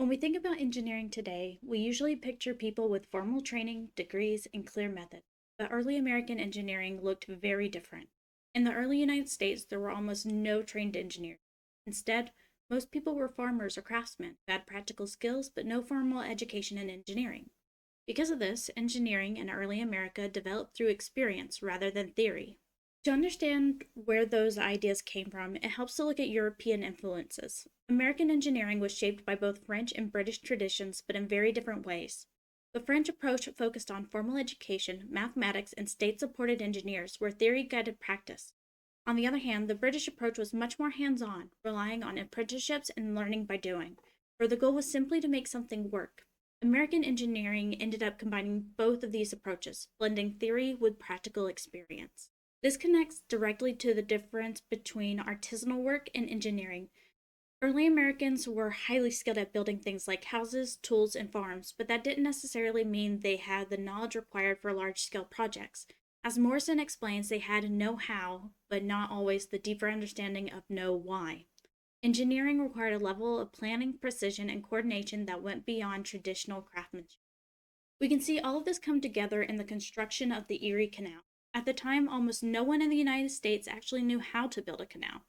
When we think about engineering today, we usually picture people with formal training, degrees, and clear methods. But early American engineering looked very different. In the early United States, there were almost no trained engineers. Instead, most people were farmers or craftsmen who had practical skills but no formal education in engineering. Because of this, engineering in early America developed through experience rather than theory. To understand where those ideas came from, it helps to look at European influences. American engineering was shaped by both French and British traditions, but in very different ways. The French approach focused on formal education, mathematics, and state supported engineers, where theory guided practice. On the other hand, the British approach was much more hands on, relying on apprenticeships and learning by doing, where the goal was simply to make something work. American engineering ended up combining both of these approaches, blending theory with practical experience. This connects directly to the difference between artisanal work and engineering. Early Americans were highly skilled at building things like houses, tools, and farms, but that didn't necessarily mean they had the knowledge required for large-scale projects. As Morrison explains, they had know-how, but not always the deeper understanding of know-why. Engineering required a level of planning, precision, and coordination that went beyond traditional craftsmanship. We can see all of this come together in the construction of the Erie Canal. At the time, almost no one in the United States actually knew how to build a canal.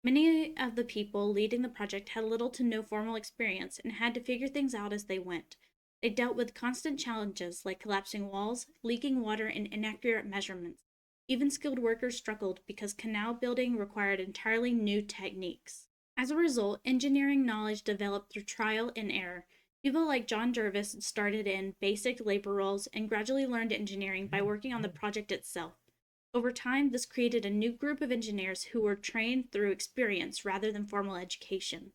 Many of the people leading the project had little to no formal experience and had to figure things out as they went. They dealt with constant challenges like collapsing walls, leaking water, and inaccurate measurements. Even skilled workers struggled because canal building required entirely new techniques. As a result, engineering knowledge developed through trial and error. People like John Jervis started in basic labor roles and gradually learned engineering by working on the project itself. Over time, this created a new group of engineers who were trained through experience rather than formal education.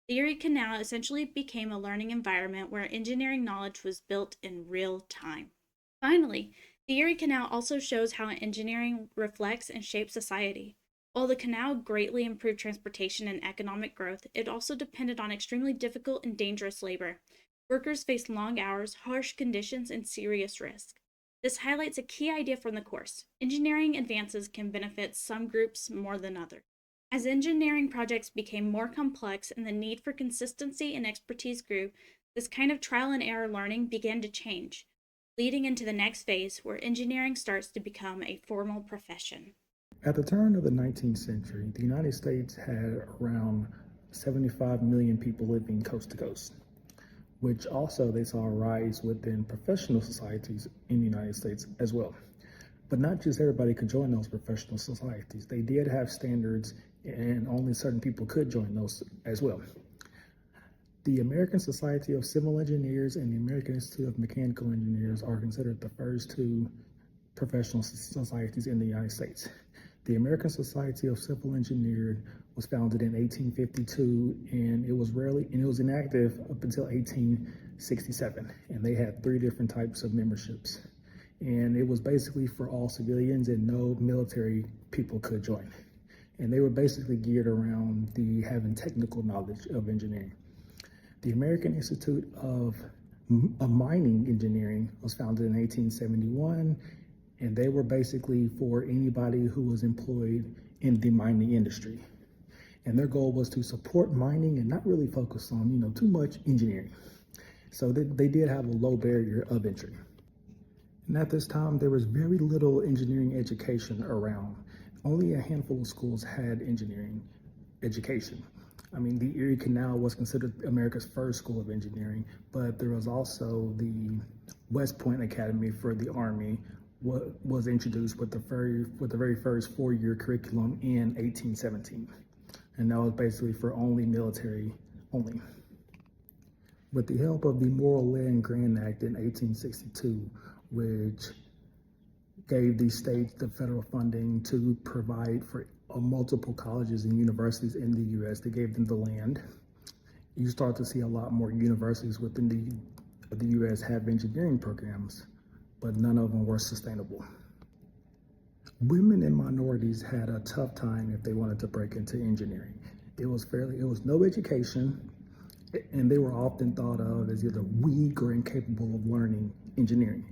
The Erie Canal essentially became a learning environment where engineering knowledge was built in real time. Finally, the Erie Canal also shows how engineering reflects and shapes society. While the canal greatly improved transportation and economic growth, it also depended on extremely difficult and dangerous labor. Workers faced long hours, harsh conditions, and serious risk. This highlights a key idea from the course. Engineering advances can benefit some groups more than others. As engineering projects became more complex and the need for consistency and expertise grew, this kind of trial and error learning began to change, leading into the next phase where engineering starts to become a formal profession. At the turn of the 19th century, the United States had around 75 million people living coast to coast, which also they saw a rise within professional societies in the United States as well. But not just everybody could join those professional societies. They did have standards and only certain people could join those as well. The American Society of Civil Engineers and the American Institute of Mechanical Engineers are considered the first two professional societies in the United States. The American Society of Civil Engineers was founded in 1852, and it was inactive up until 1867. And they had three different types of memberships. And it was basically for all civilians, and no military people could join. And they were basically geared around having technical knowledge of engineering. The American Institute of Mining Engineering was founded in 1871. And they were basically for anybody who was employed in the mining industry. And their goal was to support mining and not really focus on, too much engineering. So they did have a low barrier of entry. And at this time, there was very little engineering education around. Only a handful of schools had engineering education. I mean, the Erie Canal was considered America's first school of engineering, but there was also the West Point Academy for the Army, was introduced with the very first 4-year curriculum in 1817. And that was basically for only military only. With the help of the Morrill Land Grant Act in 1862, which gave the states the federal funding to provide for multiple colleges and universities in the U.S. They gave them the land. You start to see a lot more universities within the U.S. have engineering programs, but none of them were sustainable. Women and minorities had a tough time if they wanted to break into engineering. It was no education, and they were often thought of as either weak or incapable of learning engineering.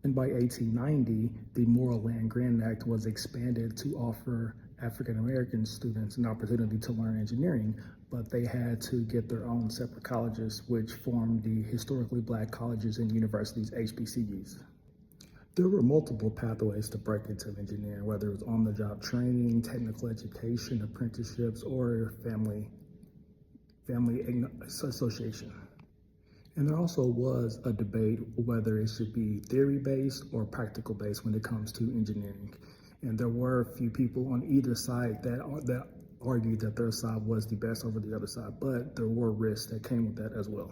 And by 1890, the Morrill Land Grant Act was expanded to offer African American students an opportunity to learn engineering, but they had to get their own separate colleges, which formed the historically black colleges and universities, HBCUs. There were multiple pathways to break into engineering, whether it was on-the-job training, technical education, apprenticeships, or family association. And there also was a debate whether it should be theory-based or practical-based when it comes to engineering. And there were a few people on either side that argued that their side was the best over the other side, but there were risks that came with that as well.